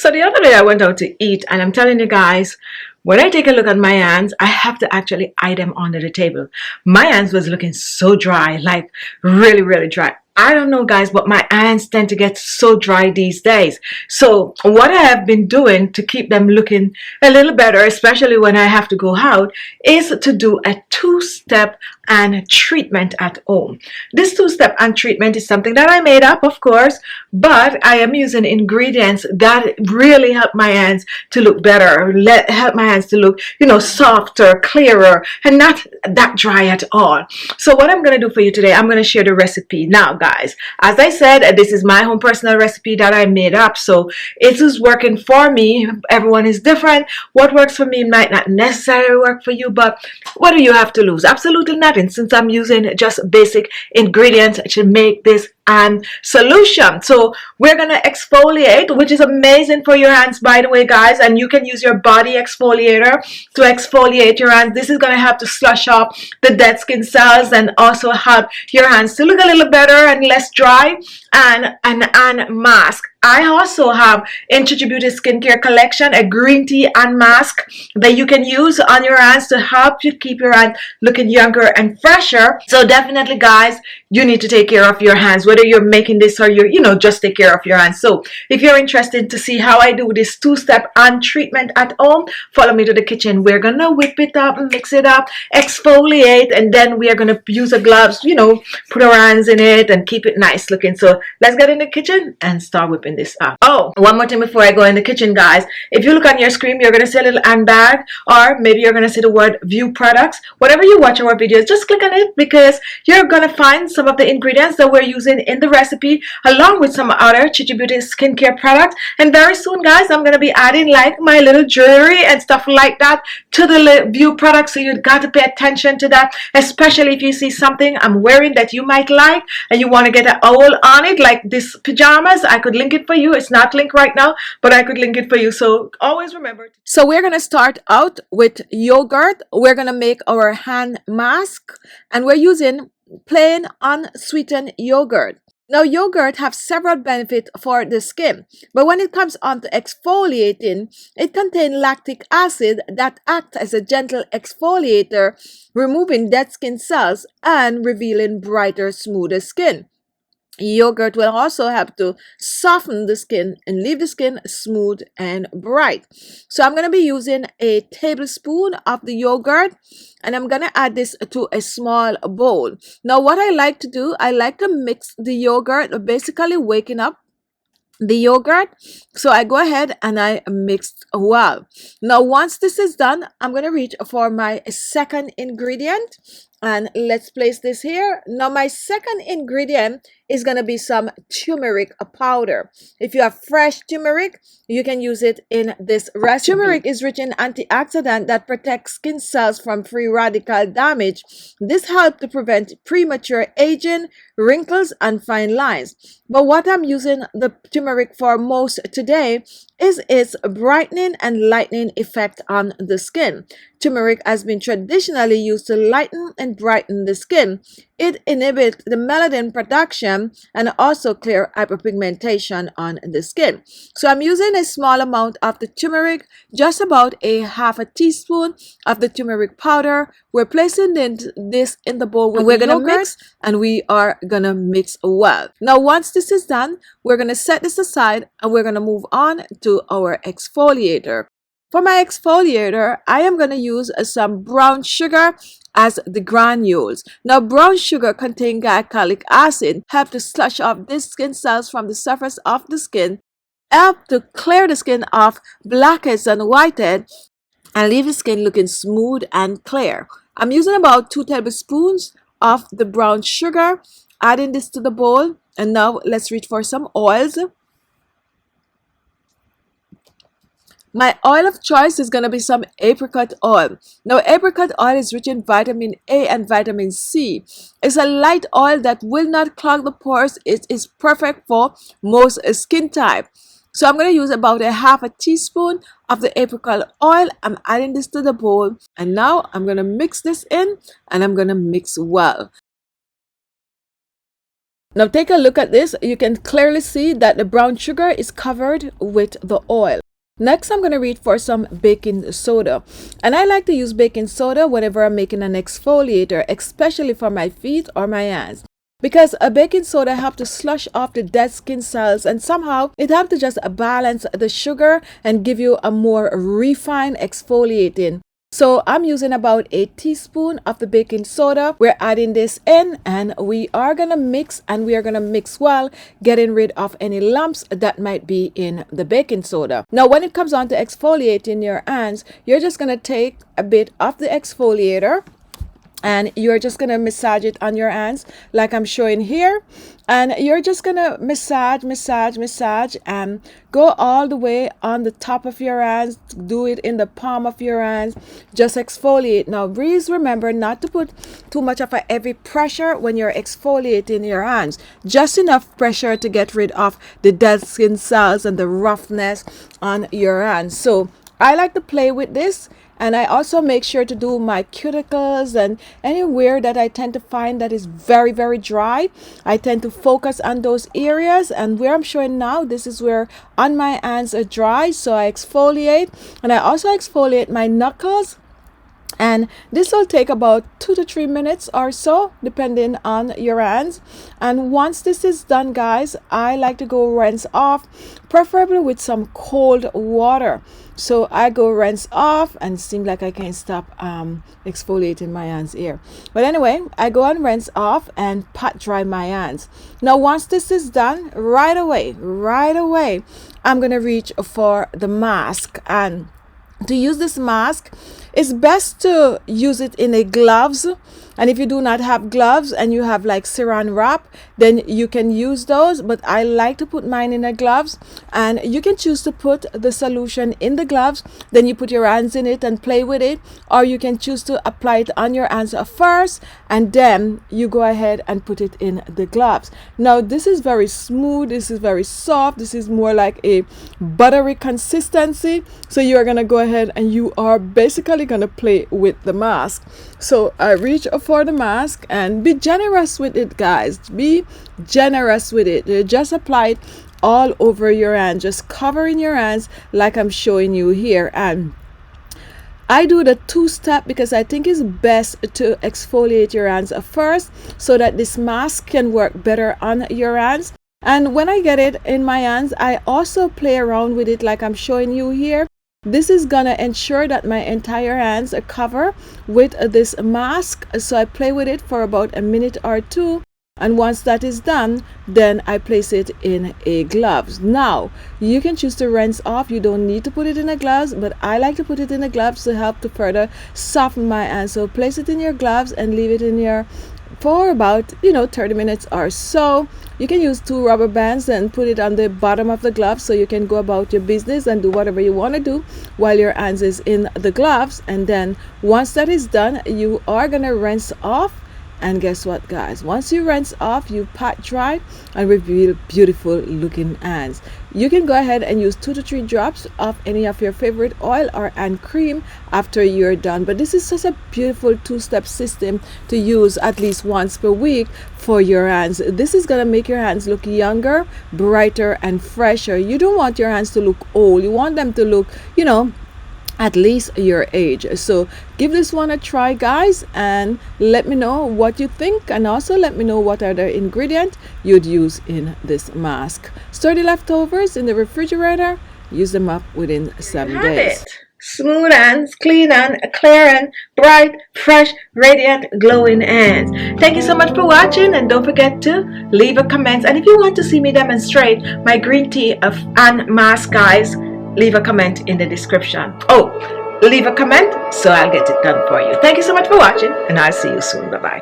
So the other day I went out to eat, and I'm telling you guys, when I take a look at my hands, I have to actually eye them under the table. My hands was looking so dry, like really, really dry. I don't know, guys, but my hands tend to get so dry these days. So what I have been doing to keep them looking a little better, especially when I have to go out, is to do a two-step and treatment at home. This two-step and treatment is something that I made up, of course, but I am using ingredients that really help my hands to look better, help my hands to look, softer, clearer, and not that dry at all. So what I'm going to do for you today, I'm going to share the recipe. Now, guys, as I said, this is my own personal recipe that I made up, so it is working for me. Everyone is different. What works for me might not necessarily work for you, but what do you have to lose? Absolutely nothing, since I'm using just basic ingredients to make this solution. So we're gonna exfoliate, which is amazing for your hands, by the way, guys, and you can use your body exfoliator to exfoliate your hands. This is gonna help to slush up the dead skin cells and also help your hands to look a little better and less dry and mask. I also have in Khichi Beauty skincare collection a green tea and mask that you can use on your hands to help you keep your hands looking younger and fresher. So definitely, guys, you need to take care of your hands, whether you're making this or you're, just take care of your hands. So if you're interested to see how I do this two-step hand treatment at home, follow me to the kitchen. We're gonna whip it up, mix it up, exfoliate, and then we are gonna use the gloves, put our hands in it and keep it nice looking. So let's get in the kitchen and start whipping this up. Oh, one more thing before I go in the kitchen, guys. If you look on your screen, you're gonna see a little handbag, or maybe you're gonna see the word view products. Whatever you watch our videos, just click on it, because you're gonna find some of the ingredients that we're using in the recipe along with some other Khichi Beauty skincare products. And very soon, guys, I'm gonna be adding like my little jewelry and stuff like that to the view products. So you got to pay attention to that, especially if you see something I'm wearing that you might like and you want to get an owl on it, like this pajamas. I could link it for you. It's not linked right now, but I could link it for you. So always remember. So we're gonna start out with yogurt. We're gonna make our hand mask, and we're using plain unsweetened yogurt. Now, yogurt have several benefits for the skin, but when it comes on to exfoliating, it contains lactic acid that acts as a gentle exfoliator, removing dead skin cells and revealing brighter, smoother skin. Yogurt will also help to soften the skin and leave the skin smooth and bright. So I'm going to be using a tablespoon of the yogurt, and I'm going to add this to a small bowl. Now, what I like to do, I like to mix the yogurt, basically waking up the yogurt. So I go ahead and I mix well. Now, once this is done, I'm going to reach for my second ingredient, and let's place this here. Now, my second ingredient is going to be some turmeric powder. If you have fresh turmeric, you can use it in this recipe. Turmeric is rich in antioxidant that protects skin cells from free radical damage. This helps to prevent premature aging, wrinkles, and fine lines. But what I'm using the turmeric for most today is its brightening and lightening effect on the skin. Turmeric has been traditionally used to lighten and brighten the skin. It inhibits the melanin production and also clear hyperpigmentation on the skin. So I'm using a small amount of the turmeric, just about a half a teaspoon of the turmeric powder. We're placing this in the bowl with we're gonna mix, and we are gonna mix well. Now, once this is done, we're gonna set this aside and we're gonna move on to our exfoliator. For my exfoliator, I am going to use some brown sugar as the granules. Now, brown sugar contains glycolic acid, help to slush off dead skin cells from the surface of the skin, help to clear the skin of blackheads and whiteheads, and leave the skin looking smooth and clear. I'm using about 2 tablespoons of the brown sugar, adding this to the bowl, and now let's reach for some oils. My oil of choice is going to be some apricot oil. Now, apricot oil is rich in vitamin A and vitamin C. It's a light oil that will not clog the pores. It is perfect for most skin type. So I'm going to use about a half a teaspoon of the apricot oil. I'm adding this to the bowl, and now I'm going to mix this in, and I'm going to mix well. Now take a look at this. You can clearly see that the brown sugar is covered with the oil. Next, I'm going to reach for some baking soda. And I like to use baking soda whenever I'm making an exfoliator, especially for my feet or my hands. Because a baking soda helps to slush off the dead skin cells, and somehow it helps to just balance the sugar and give you a more refined exfoliating. So I'm using about a teaspoon of the baking soda. We're adding this in and we are going to mix, and we are going to mix well, getting rid of any lumps that might be in the baking soda. Now, when it comes on to exfoliating your hands, you're just going to take a bit of the exfoliator and you're just going to massage it on your hands like I'm showing here. And you're just going to massage and go all the way on the top of your hands. Do it in the palm of your hands. Just exfoliate. Now, please remember not to put too much of a heavy pressure when you're exfoliating your hands. Just enough pressure to get rid of the dead skin cells and the roughness on your hands. So I like to play with this. And I also make sure to do my cuticles and anywhere that I tend to find that is very, very dry. I tend to focus on those areas. And where I'm showing now, this is where on my hands are dry. So I exfoliate. And I also exfoliate my knuckles. And this will take about 2 to 3 minutes or so, depending on your hands. And once this is done, guys, I like to go rinse off, preferably with some cold water. So I go rinse off, and it seems like I can't stop exfoliating my hands here. But anyway, I go and rinse off and pat dry my hands. Now, once this is done, right away, I'm going to reach for the mask. And to use this mask, it's best to use it in a gloves. And if you do not have gloves and you have like saran wrap, then you can use those. But I like to put mine in a gloves, and you can choose to put the solution in the gloves. Then you put your hands in it and play with it, or you can choose to apply it on your hands first, and then you go ahead and put it in the gloves. Now, this is very smooth. This is very soft. This is more like a buttery consistency. So you are going to go ahead and you are basically going to play with the mask. So I reach for the mask, and be generous with it, guys. Be generous with it. You just apply it all over your hand, just covering your hands like I'm showing you here. And I do the 2-step because I think it's best to exfoliate your hands first so that this mask can work better on your hands. And when I get it in my hands, I also play around with it like I'm showing you here. This is gonna ensure that my entire hands are covered with this mask. So I play with it for about a minute or two. And once that is done, then I place it in a gloves. Now, you can choose to rinse off. You don't need to put it in a gloves, but I like to put it in a gloves to help to further soften my hands. So place it in your gloves and leave it in your for about 30 minutes or so. You can use 2 rubber bands and put it on the bottom of the glove so you can go about your business and do whatever you want to do while your hands is in the gloves. And then once that is done, you are gonna rinse off. And guess what, guys? Once you rinse off, you pat dry and reveal beautiful looking hands. You can go ahead and use 2 to 3 drops of any of your favorite oil or hand cream after you're done. But this is such a beautiful 2-step system to use at least once per week for your hands. This is gonna make your hands look younger, brighter, and fresher. You don't want your hands to look old. You want them to look, at least your age. So give this one a try, guys, and let me know what you think, and also let me know what other ingredient you'd use in this mask. Store the leftovers in the refrigerator. Use them up within 7 days. Smooth hands, clean and clear and bright, fresh, radiant, glowing hands. Thank you so much for watching, and don't forget to leave a comment. And if you want to see me demonstrate my green tea and mask, guys, leave a comment in the description. Leave a comment so I'll get it done for you. Thank you so much for watching, and I'll see you soon. Bye-bye.